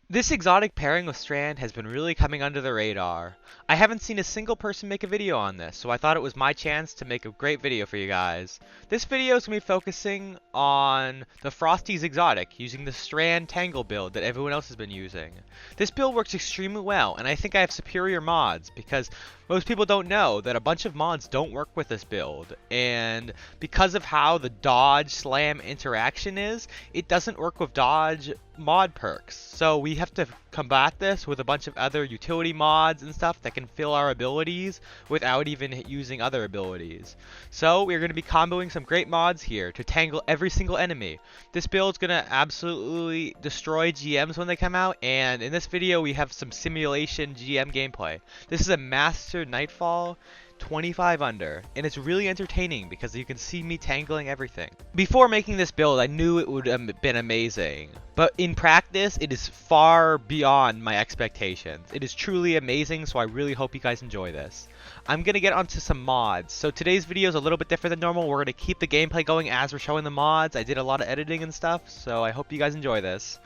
This exotic pairing with Strand has been really coming under the radar. I haven't seen a single person make a video on this, so I thought it was my chance to make a great video for you guys. This video is going to be focusing on the Frosty's exotic, using the Strand Tangle build that everyone else has been using. This build works extremely well, and I think I have superior mods, because most people don't know that a bunch of mods don't work with this build, and because of how the dodge slam interaction is, it doesn't work with dodge mod perks. So we have to combat this with a bunch of other utility mods and stuff that can fill our abilities without even using other abilities. So we're going to be comboing some great mods here to tangle every single enemy. This build is going to absolutely destroy GMs when they come out, and in this video we have some simulation GM gameplay. This is a Master Nightfall 25 under, and it's really entertaining because you can see me tangling everything. Before making this build, I knew it would have been amazing, but in practice, it is far beyond my expectations. It is truly amazing, so I really hope you guys enjoy this. I'm gonna get onto some mods. So today's video is a little bit different than normal. We're gonna keep the gameplay going as we're showing the mods. I did a lot of editing and stuff, so I hope you guys enjoy this.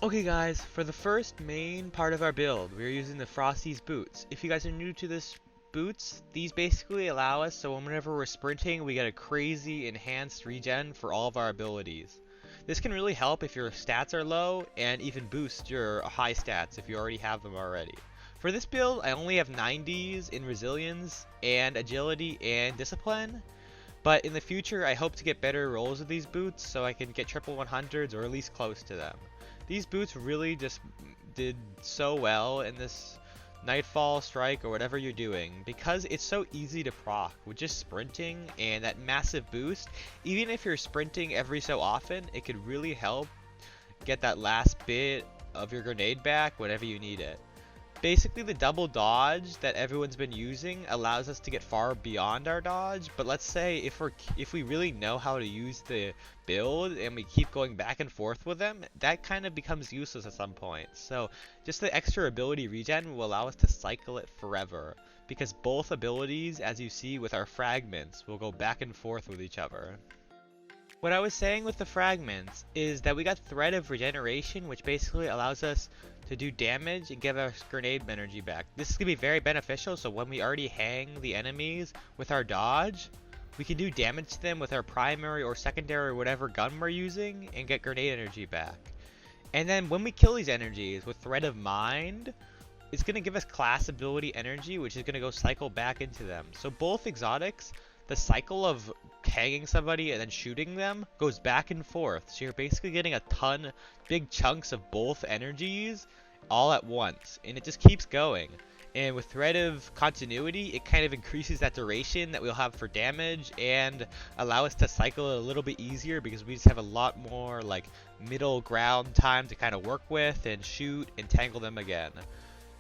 Okay guys, for the first main part of our build, we're using the Frosty's boots. If you guys are new to this boots, these basically allow us so whenever we're sprinting we get a crazy enhanced regen for all of our abilities. This can really help if your stats are low, and even boost your high stats if you already have them already. For this build I only have 90s in resilience and agility and discipline, but in the future I hope to get better rolls with these boots so I can get triple 100s or at least close to them. These boots really just did so well in this Nightfall, Strike, or whatever you're doing, because it's so easy to proc with just sprinting and that massive boost. Even if you're sprinting every so often, it could really help get that last bit of your grenade back whenever you need it. Basically, the double dodge that everyone's been using allows us to get far beyond our dodge, but let's say if we really know how to use the build and we keep going back and forth with them, that kind of becomes useless at some point. So just the extra ability regen will allow us to cycle it forever, because both abilities, as you see with our fragments, will go back and forth with each other. What I was saying with the fragments is that we got Thread of Regeneration, which basically allows us to do damage and give us grenade energy back. This is going to be very beneficial, so when we already hang the enemies with our dodge, we can do damage to them with our primary or secondary or whatever gun we're using and get grenade energy back. And then when we kill these energies with Thread of Mind, it's going to give us class ability energy, which is going to go cycle back into them. So both exotics, the cycle of hanging somebody and then shooting them goes back and forth. So you're basically getting a ton, big chunks of both energies all at once. And it just keeps going. And with Thread of Continuity, it kind of increases that duration that we'll have for damage and allow us to cycle it a little bit easier, because we just have a lot more like middle ground time to kind of work with and shoot and tangle them again.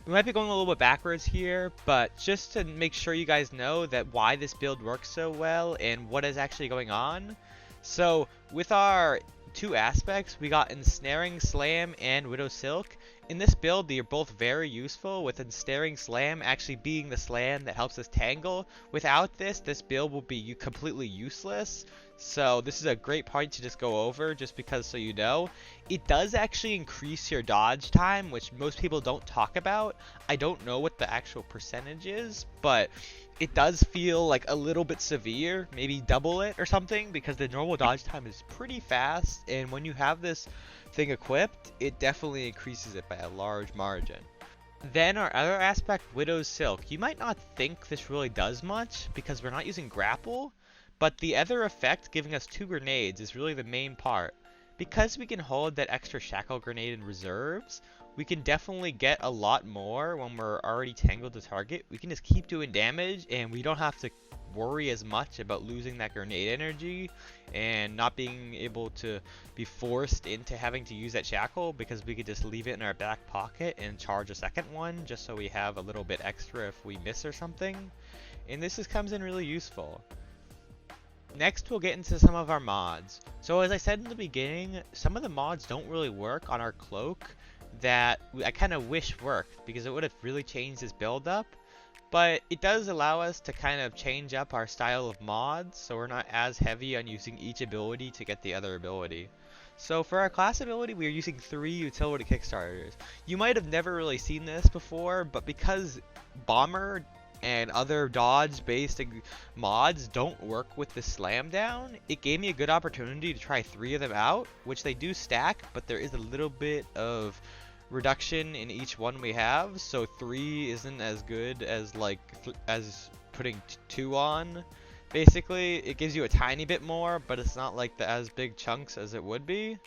We might be going a little bit backwards here, but just to make sure you guys know that why this build works so well and what is actually going on. So with our two aspects, we got Ensnaring Slam and Widow Silk. In this build, they are both very useful, with Ensnaring Slam actually being the slam that helps us tangle. Without this, this build will be completely useless. So this is a great point to just go over, just because so you know. It does actually increase your dodge time, which most people don't talk about. I don't know what the actual percentage is, but it does feel like a little bit severe, maybe double it or something, because the normal dodge time is pretty fast, and when you have this thing equipped, it definitely increases it by a large margin. Then our other aspect, Widow's Silk. You might not think this really does much because we're not using grapple, but the other effect, giving us 2 grenades, is really the main part. Because we can hold that extra shackle grenade in reserves, we can definitely get a lot more when we're already tangled to target. We can just keep doing damage, and we don't have to worry as much about losing that grenade energy and not being able to be forced into having to use that shackle, because we could just leave it in our back pocket and charge a second one just so we have a little bit extra if we miss or something. And this just comes in really useful. Next, we'll get into some of our mods. So as I said in the beginning, some of the mods don't really work on our cloak that I kind of wish worked, because it would have really changed this build up. But it does allow us to kind of change up our style of mods, so we're not as heavy on using each ability to get the other ability. So for our class ability, we are using 3 utility Kickstarters. You might have never really seen this before, but because Bomber and other dodge-based mods don't work with the slam down, it gave me a good opportunity to try 3 of them out, which they do stack, but there is a little bit of reduction in each one we have, so 3 isn't as good as as putting 2 on. Basically, it gives you a tiny bit more, but it's not like as big chunks as it would be.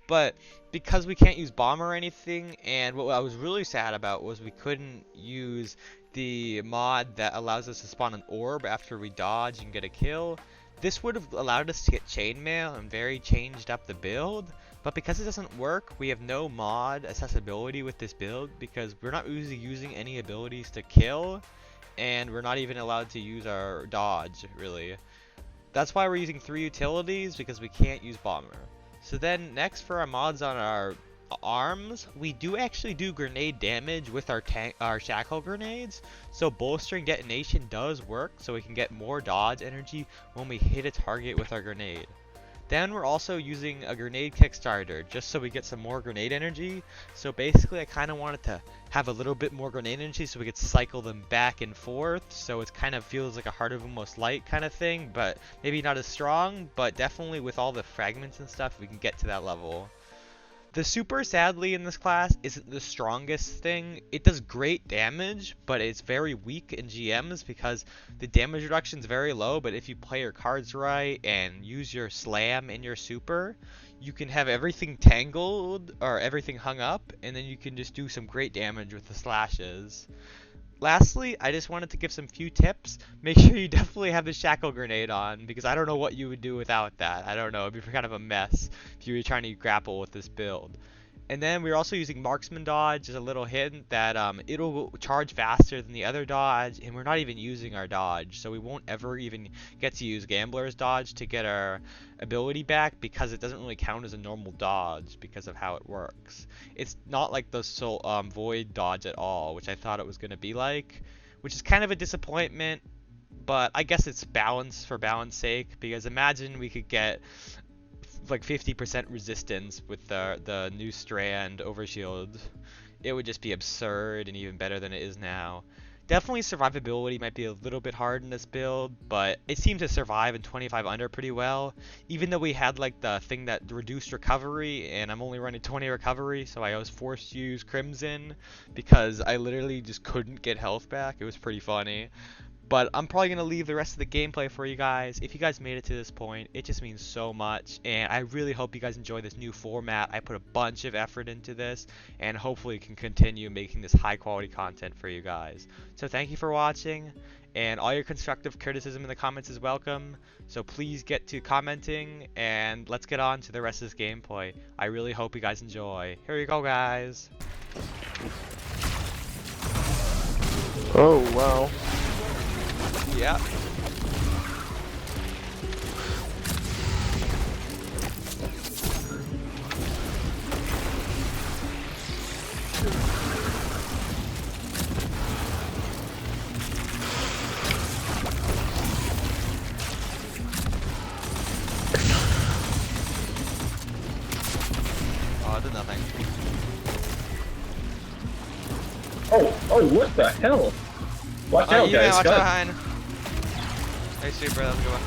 But because we can't use bomb or anything, and what I was really sad about was we couldn't use the mod that allows us to spawn an orb after we dodge and get a kill. This would have allowed us to get chainmail and very changed up the build, but because it doesn't work, we have no mod accessibility with this build because we're not usually using any abilities to kill, and we're not even allowed to use our dodge, really. That's why we're using 3 utilities, because we can't use bomber. So then next for our mods on our arms, we do actually do grenade damage with our shackle grenades, so bolstering detonation does work, so we can get more dodge energy when we hit a target with our grenade. Then we're also using a grenade Kickstarter just so we get some more grenade energy. So basically I kind of wanted to have a little bit more grenade energy so we could cycle them back and forth, so it kind of feels like a Heart of the Most Light kind of thing, but maybe not as strong, but definitely with all the fragments and stuff we can get to that level. The super, sadly, in this class isn't the strongest thing. It does great damage, but it's very weak in GMs because the damage reduction is very low, but if you play your cards right and use your slam in your super, you can have everything tangled or everything hung up, and then you can just do some great damage with the slashes. Lastly, I just wanted to give some few tips. Make sure you definitely have the shackle grenade on, because I don't know what you would do without that. I don't know, it'd be kind of a mess if you were trying to grapple with this build. And then we're also using marksman dodge as a little hint that it'll charge faster than the other dodge, and we're not even using our dodge, so we won't ever even get to use gambler's dodge to get our ability back because it doesn't really count as a normal dodge because of how it works. It's not like the void dodge at all, which I thought it was going to be like, which is kind of a disappointment, but I guess it's balance for balance sake, because imagine we could get like 50% resistance with the new Strand overshield. It would just be absurd and even better than it is now. Definitely survivability might be a little bit hard in this build, but it seemed to survive in 25 under pretty well, even though we had like the thing that reduced recovery, and I'm only running 20 recovery, so I was forced to use Crimson because I literally just couldn't get health back. It was pretty funny. But I'm probably going to leave the rest of the gameplay for you guys. If you guys made it to this point, it just means so much. And I really hope you guys enjoy this new format. I put a bunch of effort into this, and hopefully can continue making this high quality content for you guys. So thank you for watching, and all your constructive criticism in the comments is welcome. So please get to commenting, and let's get on to the rest of this gameplay. I really hope you guys enjoy. Here you go, guys. Oh, wow. Yeah. Oh, I did nothing. Oh, what the hell? Watch out, you guys. Watch out behind. Hey, super, that was a good one.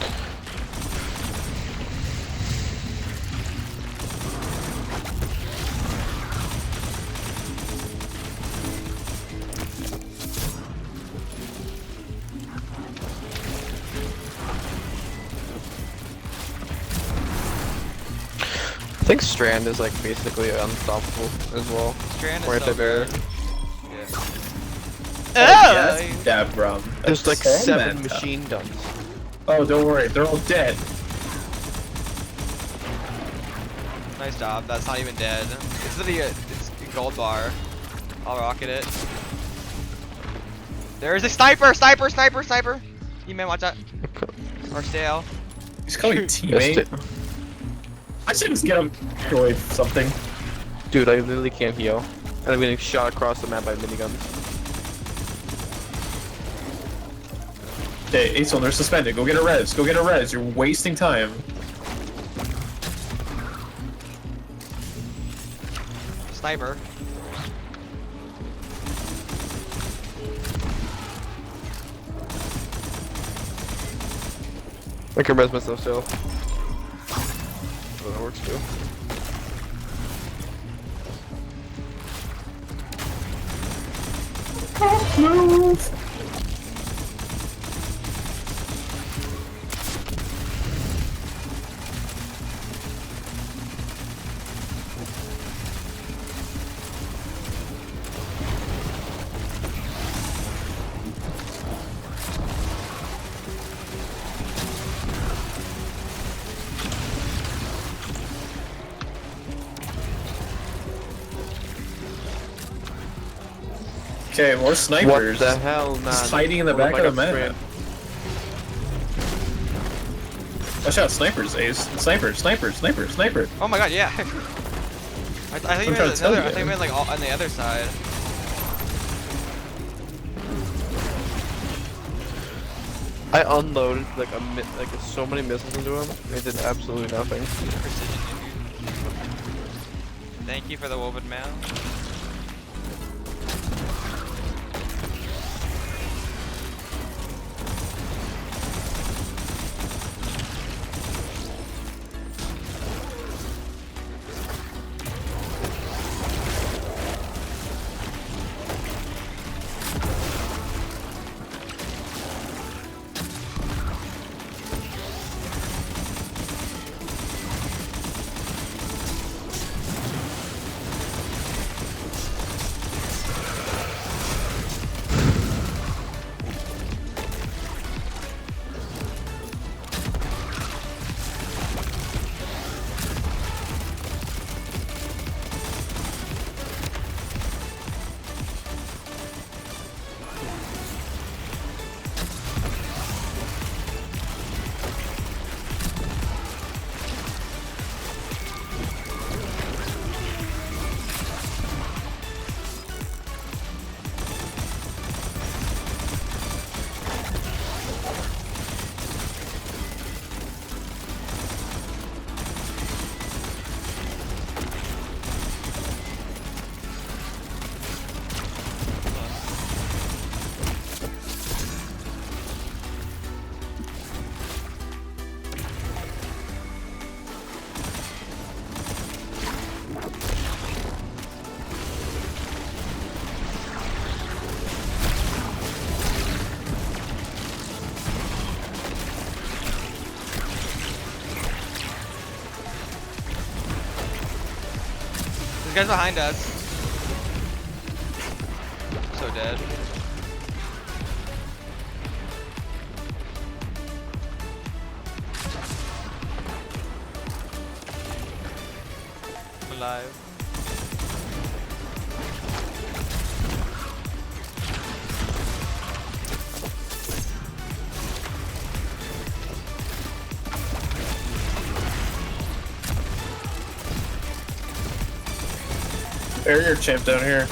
I think Strand is like basically unstoppable as well. Strand is right so there. good. Yeah. Oh, yes, that bro. There's like That's 7 meta. machine guns. Oh, don't worry, they're all dead. Nice job. That's not even dead. It's a gold bar. I'll rocket it. There is a sniper! Sniper! Sniper! Sniper! You man, watch out. Or stale. He's calling teammate. I should just get him with something. Dude, I literally can't heal. And I'm getting shot across the map by miniguns. Okay, Ace, they're suspended. Go get a res. Go get a res. You're wasting time. sniper. I can res myself still. Oh, that works too. Move. Okay, more snipers. What the hell, man? Just hiding in the back of the map. Watch out, snipers, Ace. Sniper, sniper, sniper, sniper. Oh my god, yeah. I think you meant I think you meant like on the other side. I unloaded like so many missiles into him. They did absolutely nothing. Precision, dude. Thank you for the woven mail. This guy's behind us. So dead. Alive. Barrier champ down here.